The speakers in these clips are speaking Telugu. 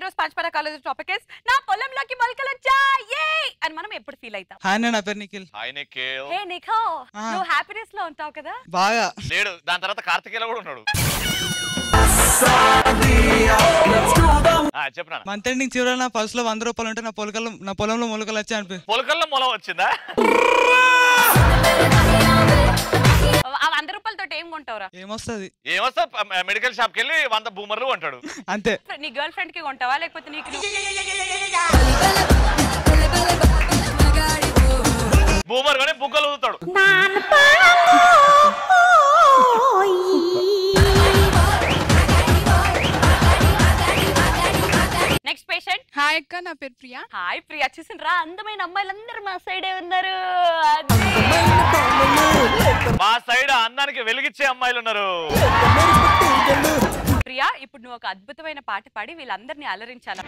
ఈరోజు పంచపర కాలేజ్ టాపిక్ ఇస్ నా పొలంలోకి మొలకలు వచ్చాయి అని మనం ఎప్పుడు ఫీల్ అవుతాం? హాయ్ నా పేరు నిఖిల్. హాయ్ నిఖిల్. హే నిఖిల్, నువ్వు హ్యాపీనెస్ లో ఉంటావు కదా? బాగా లేడు, దాని తర్వాత కార్తికేయ కూడా ఉన్నాడు. చెప్పనా మంత్ ఎండింగ్ చివరన పర్స్ లో 100 రూపాయలు ఉంటే నా పొలంలో మొలకలు వచ్చాయి అనిపి. పొలకల్లో మొల వచ్చిందా? ఆ 100 రూపాయలతో ఏం కొంటావురా? ఏమొస్తుంది? మెడికల్ షాప్ కి వెళ్ళి 100 బూమర్లు కొంటాడు అంతే. నీ గర్ల్ ఫ్రెండ్ కి కొంటావా లేకపోతే నీకు? బూమర్ కొని బుగ్గలు ఊదుతాడు. Next patient. హాయ్ అక్క, నా పేరు ప్రియా. హాయ్ ప్రియా, చూసిండ్రా అందమైన అమ్మాయిలందరూ మా సైడే ఉన్నారు. మా సైడ్ అందానికి వెలిగిచ్చే అమ్మాయిలు ఉన్నారు. ప్రియా, ఇప్పుడు నువ్వు ఒక అద్భుతమైన పాట పాడి వీళ్ళందరినీ అలరించాల.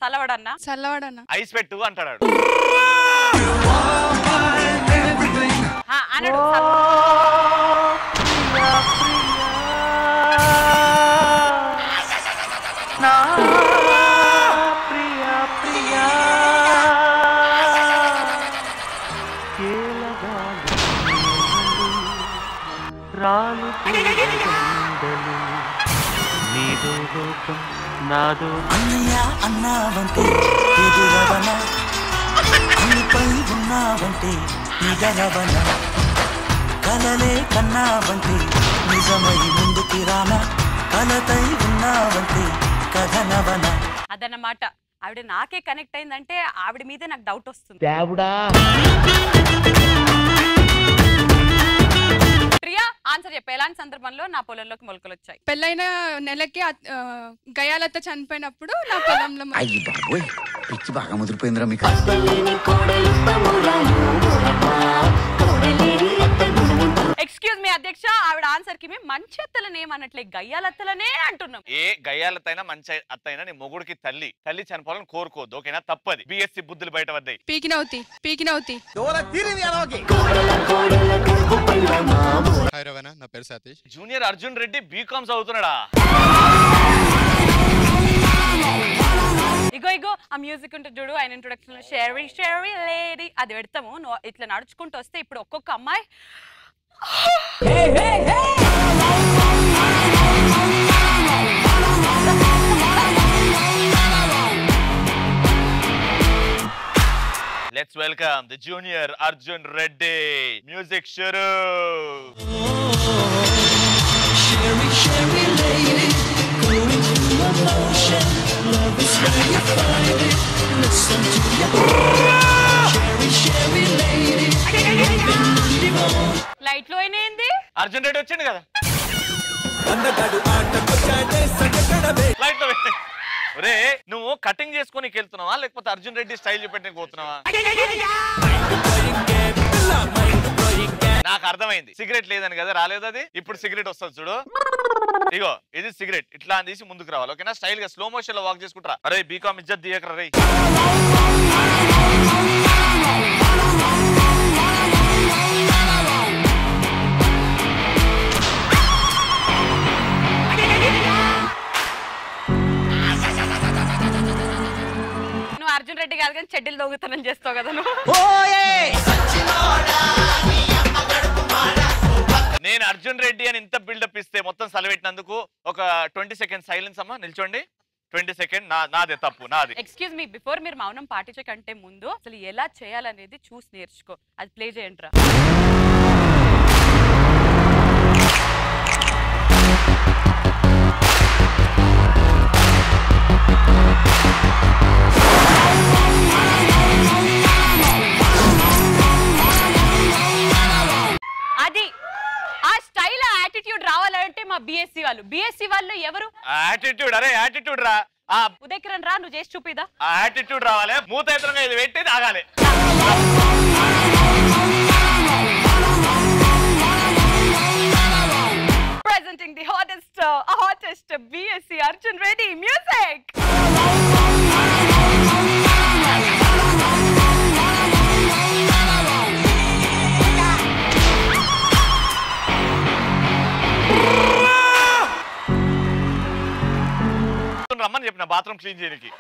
చల్లవడన్నా? చల్లవాడన్నా. ఐస్ పెట్టు అంటాడు. అనడు. అన్నయ్య అన్నావంటే ఎదురవన, అన్నిపై ఉన్నావంటే నిగరవన, కలలే కన్నావంటే నిజమై ముందుకి రానా, కలతై ఉన్నావంటే కథనవన. అదన్నమాట. ఆవిడ నాకే కనెక్ట్ అయిందంటే ఆవిడ మీదే నాకు డౌట్ వస్తుంది. ప్రియా, ఆన్సర్ చెప్పు. ఎలాంటి సందర్భంలో నా పొలంలోకి మొలకలు వచ్చాయి? పెళ్ళైన నెలకి గయాలతో చనిపోయినప్పుడు నా పొలంలో అయ్యి బాబోయ్, పిచ్చి బాగా ముదిరిపోయిందిరా మీకు. ఎక్స్క్యూజ్ మీ అధ్యక్ష, ఆవిడ ఆన్సర్ కి మేము మంచి అత్తలనే ఏమన్నట్లే గయ్యాలత్తలనే అంటున్నాం. ఏ గయ్యాలతైనా మంచి అత్తైనా నీ మొగుడికి తల్లి చనిపోవాలని కోరుకోవద్దు, ఓకేనా? తప్పది. బిఎస్సి బుద్ధులు బయట వద్దాయి. పీకినవుతి. హాయ్ రవణ, నా పేరు సతీష్. జూనియర్ అర్జున్ రెడ్డి బీకామ్ చదువుతున్నాడా? ఇగో ఆ మ్యూజిక్ ఉంటే చూడు, ఆయన ఇంట్రొడక్షన్ షెరీ షెరీ లేడీ అది పెడతాము. నువ్వు ఇట్లా నడుచుకుంటూ వస్తే ఇప్పుడు ఒక్కొక్క అమ్మాయి Let's welcome the junior Arjun Reddy. Music shuru. Sherry, Sherry lady, going through emotion. Love is where you find it. Listen to your heart. Sherry, Sherry lady, living more. Light లో అయినేంది? అర్జున్ రెడ్డి వచ్చిండు కదా. లైట్ లో ఒరే, నువ్వు కటింగ్ చేసుకొని వెళ్తున్నావా లేకపోతే అర్జున్ రెడ్డి స్టైల్ చూపెట్టడానికి పోతున్నావా? నాకు అర్థమైంది, సిగరెట్ లేదని కదా రాలేదు. అది ఇప్పుడు సిగరెట్ వస్తుంది చూడు. ఇగో ఇది సిగరెట్, ఇట్లా తీసి ముందుకు రావాలి, ఓకేనా? స్టైల్ గా స్లో మోషన్ లో వాక్ చేసుకుంటారా? అరే బీకామ్ ఇజ్జత్ దియకరా రే. అర్జున్ రెడ్డి కాదు కానీ చెడ్డీలు దొంగతనం చేస్తావు కదా నువ్వు. నేను అర్జున్ రెడ్డి అని ఇంత బిల్డప్ ఇస్తే మొత్తం సలవెట్టినందుకు ఒక 20 సెకండ్ సైలెన్స్ అమ్మా, నిల్చోండి. 20 సెకండ్. నాదే తప్పు, నాది. ఎక్స్క్యూజ్ మీ, బిఫోర్ మీరు మౌనం పాటించే కంటే ముందు అసలు ఎలా చేయాలనేది చూసి నేర్చుకో. అది ప్లే చేయండి రా. అది ఆ స్టైల్ యాటిట్యూడ్ రావాలంటే మా బిఎస్సి వాళ్ళు ఎవరు? యాటిట్యూడ్, అరే యాటిట్యూడ్ రా. ఉదయకిరణ్ రా, నువ్వు చేసి చూపిదా? ఆ యాటిట్యూడ్ రావాలి, మూత ఎదురుగా ఇది పెట్టి తాగాలి. Presenting the hottest BSc Arjun Reddy music. Bathroom clean చేయడానికి.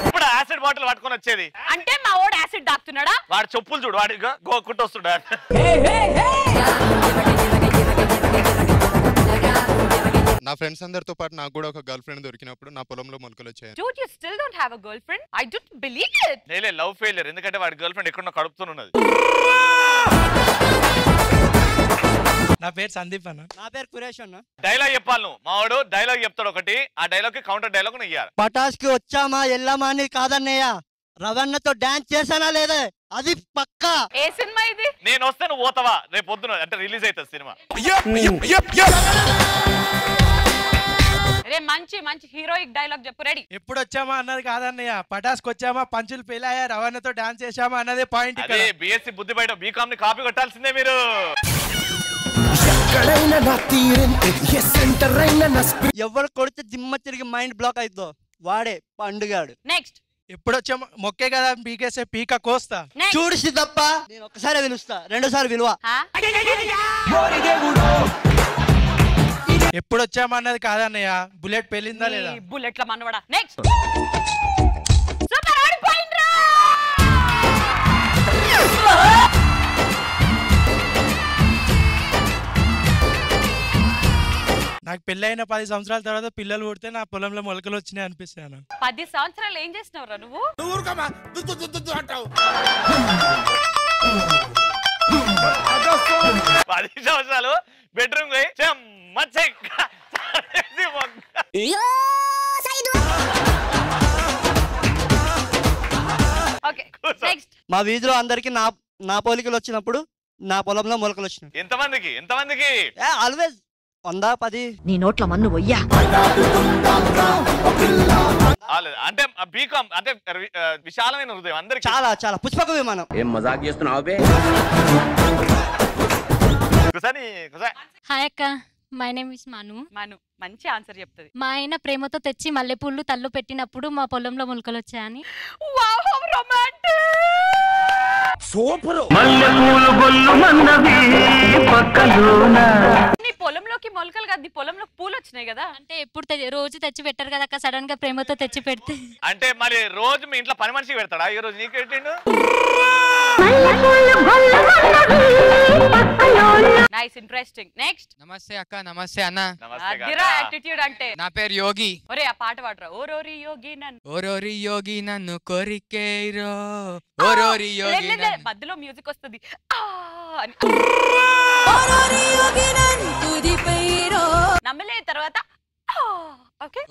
ఇప్పుడు యాసిడ్ బాటిల్ పట్టుకొని వచ్చేది అంటే మా ఓడు యాసిడ్ దాక్కుతున్నాడా? వాడు చెప్పులు చూడు, వాడి గోక్కుంటూ వస్తున్నాడు. నా ఫ్రెండ్స్ అందరితో పాటు నాకు కూడా ఒక గర్ల్ ఫ్రెండ్ దొరికినప్పుడు నా పొలంలో మొలకలు వచ్చాయి. Dude, you still don't have a girlfriend? I don't believe it. నేలే లవ్ ఫెయిలియర్, ఎందుకంటే వాడి గర్ల్ ఫ్రెండ్ ఎక్కడో కడుపుతున్నది. నా పేరు సందీప్ అన్న. నా పేరు కురేష్ అన్న. డైలాగ్ చెప్పాలి నువ్వు. మావాడు డైలాగ్ చెప్తాడు ఒకటి, ఆ డైలాగ్ కి కౌంటర్ డైలాగ్ నువ్వు ఇయ్యాలి. పటాస్ కి వచ్చామా వెళ్ళామా అని కాదన్నయ్య, రవణతో డాన్స్ చేసానా లేదే అది పక్కా. ఏ సినిమా ఇది? నేను వస్తే నువ్వు పోతావా రేపు పొద్దున, అంటే రిలీజ్ అవుతుంది సినిమా. రే మంచి మంచి హీరోయిక్ డైలాగ్ చెప్పు. రెడీ? ఎప్పుడు వచ్చామా అన్నది కాదన్నయ్య, పటాస్కి వచ్చామా పంచులు పేలాయా రవాణాతో డాన్స్ చేసామా అన్నదే పాయింట్. అదే బిఎస్సి బుద్ధి బయట బీకామ్ ని కాపీ కొట్టాల్సిందే మీరు. ఎవరు కొడితే దిమ్మ తిరిగి మైండ్ బ్లాక్ అవుతుందో వాడే పండుగాడు. నెక్స్ట్. ఎప్పుడు వచ్చామా మొక్కే కదా పీకేసే పీక కోస్తా. చూడు సిద్ధప్ప, నేను ఒక్కసారి పిలుస్తా, రెండోసారి విలువ. ఎప్పుడు వచ్చామా అన్నది కాదన్నయ్య, బుల్లెట్ పెళ్ళిందా లేదా? బుల్లెట్ల మనవడా. నెక్స్ట్. సూపర్ ఆడిపోయిండ్రా. నాకు పెళ్ళైన 10 సంవత్సరాల తర్వాత పిల్లలు పుడితే నా పొలంలో మొలకలు వచ్చినాయి అనిపిస్తాను. 10 సంవత్సరాలు ఏం చేసినవరా నువ్వు? 10 సంవత్సరాలు బెడ్రూమ్ పోయి మా వీధిలో అందరికి నా పోలికలు వచ్చినప్పుడు నా పొలంలో మొలకలు వచ్చినాయి. ఎంతమందికి? ఆల్వేస్ 100 10. నీ నోట్ల మన్ను వయ్యా. అంటే బీకామ్ అంటే విశాలమైన హృదయం అందరికి. చాలా చాలా పుష్పక విమానం. ఏం మజాక్ చేస్తున్నావు బే? హాయ్ అక్క, మై నేమ్ ఇస్ మను. మంచి ఆన్సర్ చెప్తుంది. మా ఆయన ప్రేమతో తెచ్చి మల్లెపూలు తల్లు పెట్టినప్పుడు మా పొలంలో మొలకలు వచ్చాయని. సూపర్. నీ పొలంలోకి మొలకలు కాదు, నీ పొలంలోకి పూలు వచ్చినాయి కదా. అంటే ఎప్పుడు రోజు తెచ్చి పెట్టారు కదా అక్క, సడన్ గా ప్రేమతో తెచ్చి పెడితే. అంటే మరి రోజు మీ ఇంట్లో పని మనిషికి పెడతాడా? ఈ రోజు నీకు పెట్టిండు. Nice, interesting. నెక్స్ట్. నమస్తే అక్క. నమస్తే అన్న. అదిరా యాటిట్యూడ్ అంటే. నా పేరు యోగి. ఒరే ఆ పాట పాడరా. ఓరోరి యోగి నన్ను, ఓరోరి యోగి నన్ను కోరికేరో, ఓరోరి యోగి నన్ను. మధ్యలో మ్యూజిక్ వస్తుంది. నమ్మలే తర్వాత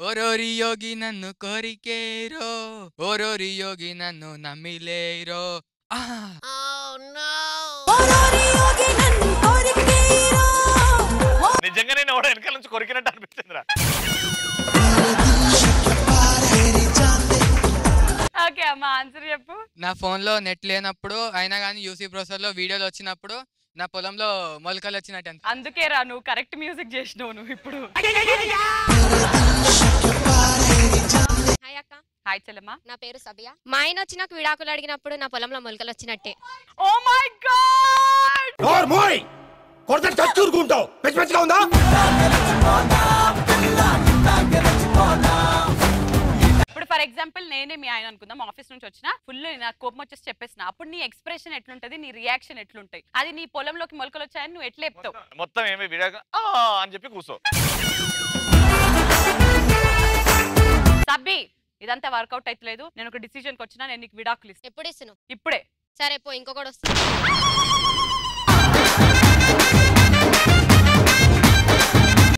ఓరోరి యోగి నన్ను కోరికేరో, ఓరోరి యోగి నన్ను నమ్మిలేరో. నిజంగా నేను ఎవడో వెనకాల నుంచి కొరికినట్టు అనిపించిందిరా. ఓకే అమ్మా, ఆన్సర్ చెప్పు. నా ఫోన్ లో నెట్ లేనప్పుడు అయినా కానీ యూసీ బ్రౌజర్ లో వీడియోలు వచ్చినప్పుడు నా పొలంలో మొలకలు వచ్చినట్టు. అందుకే రా నువ్వు కరెక్ట్ మ్యూజిక్ చేసినావు నువ్వు ఇప్పుడు. హాయ్ అక్క. హాయ్ చెల్లమ్మ. నా పేరు సబియా. మా ఆయన వచ్చి నాకు విడాకులు అడిగినప్పుడు నా పొలంలో మొలకలు వచ్చినట్టే. Oh my god. నార్మల్ కొడత చచ్చురుకుంటావు. పెచ్చగా ఉందా? ఇప్పుడు ఫర్ ఎగ్జాంపుల్ నేనే మీ ఆయన అనుకుందాం, ఆఫీస్ నుంచి వచ్చినా ఫుల్ నాకు కోపం వచ్చేసి చెప్పేసిన, అప్పుడు నీ ఎక్స్ప్రెషన్ ఎట్లుంటది, నీ రియాక్షన్ ఎట్లుంటాయి? అది నీ పొలంలోకి మొలకలు వచ్చాయని నువ్వు ఎట్లా చెప్తావు? మొత్తం ఏమి విడాక అని చెప్పి కూర్చో. సబ్బి, ఇదంతా వర్కౌట్ అయితలేదు. నేను ఒక డిసిజన్ కి వచ్చినా, నేను నీకు విడాకులు ఇస్తాను. ఎప్పుడు ఇస్తున్నావు? ఇప్పుడే. సరే పో, ఇంకొకటి వస్తుంది.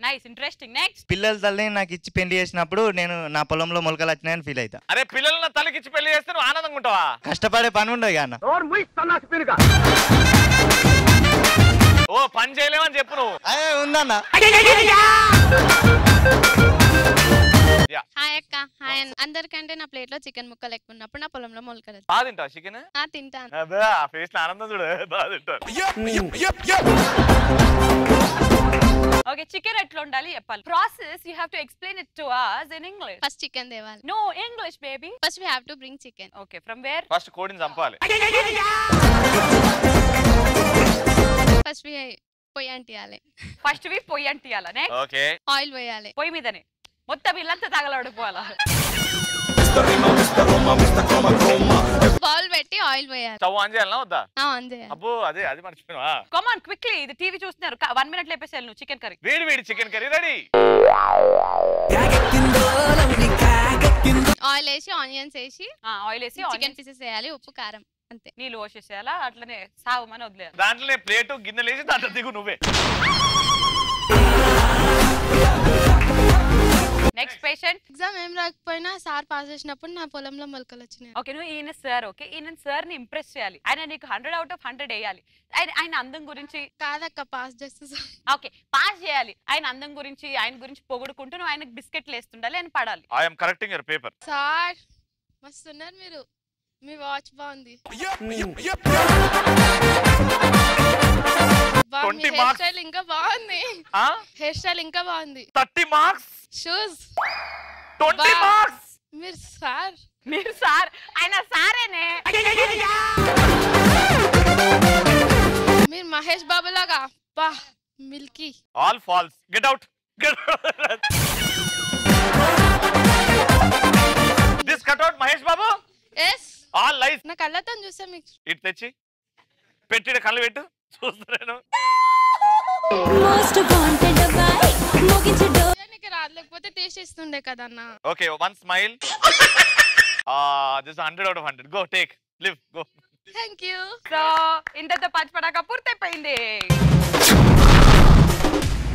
Nice, interesting. నెక్స్ట్. పిల్లల తల్లిని నాకు ఇచ్చి పెళ్లి చేసినప్పుడు నేను నా పొలంలో మొలకలు వచ్చినాయని ఫీల్ అవుతా. అరే పిల్లల తల్లికి ఇచ్చి పెళ్లి చేస్తే నువ్వు ఆనందంగా ఉంటావా? కష్టపడే పని ఉండదు అన్న. ఓ పని చేయలేమని చెప్పు నువ్వు. అదే ఉందన్న. హాయ్ అక్క. హాయ్. అందరికంటే నా ప్లేట్ లో చికెన్ ముక్కలు ఎక్కువ ఉన్నప్పుడు నా పొలంలో మొలకలు. బాగా తింటావా చికెన్? తింటాను. అదే ఆ ఫేస్ లో ఆనందం చూడు. బాగా తింటాను. ఓకే, చికెన్ ఎట్లా ఉండాలి చెప్పాలి. Process you have to explain it to us in English. First chicken తేవాలి. No English baby. First we have to bring chicken. Okay, from where? First కోడిని చంపాలి. ఫస్ట్ పొయ్యి అంటియాలి. ఫస్ట్ వి పొయ్యి అంటియాలనే. ఓకే. ఆయిల్ పోయాలి. పొయ్యి మీదనే మొత్తం ఇల్లంతా తగలడిపోవాలా. బౌల్ పెట్టి ఆయిల్ పోయాలి. స్టవ్ ఆన్ చేయాలనా వద్దా? ఆన్ చేయాలి. అబ్బో అది మర్చిపోయినా. కమ్ ఆన్ క్విక్లీ, ఇది టీవీ చూస్తున్నారు. 1 minute లేపేసేయాలి నువ్వు. చికెన్ కర్రీ, వేడి చికెన్ కర్రీ రెడీ. ఆయిల్ వేసి ఆనియన్స్ వేసి చికెన్ పీసెస్ వేయాలి. ఉప్పు కారం అంతే. నీళ్ళు పోసేసేయాలా, అట్లనే సాగుమని వదిలేయాలి. దాంట్లోనే ప్లేటు గిన్నెలు వేసి దాంట్లో దిగు నువ్వే. Next patient. ఎగ్జామ్ ఏం రాకపోయినా సార్ పాస్ చేసినప్పుడు నా పొలంలో మొలకలు వచ్చినాయి. ఓకే, నువ్వు ఈయన సార్. ఓకే, ఈయన సార్ ని ఇంప్రెస్ చేయాలి. ఆయన నీకు 100 out of 100 వేయాలి. ఆయన అందం గురించి కాదక్క, పాస్ చేస్తే. ఓకే, పాస్ చేయాలి. ఆయన అందం గురించి, ఆయన గురించి పొగుడుకుంటూ నువ్వు ఆయనకు బిస్కెట్లు వేస్తుండాలి, ఆయన పడాలి. I am correcting your paper. Sir మస్తున్నారు మీరు, మీ వాచ్ బాగుంది. 20 హెయిర్ స్టైల్ ఇంకా బాగుంది. హెయిర్ స్టైల్ ఇంకా బాగుంది. 30 మార్క్స్. Shoes 20 marks. మీరు సార్ ఆయన సారేనే. మీరు మహేష్ బాబు లాగా బా Milky. All false. Get out. This cut out Mahesh Babu. yes all life. నా కళ్ళతో చూస్తే మీకు ఇటు తెచ్చి పెట్టిన కళ్ళు పెట్టు చూస్తున్నాను. రాలేకపోతే టేస్ట్ ఇస్తుండే కదా అన్న. Okay, one smile. This 100 out of 100. Go take leave go. Thank you. So ఇంతతో పంచపడాక పూర్తయిపోయింది.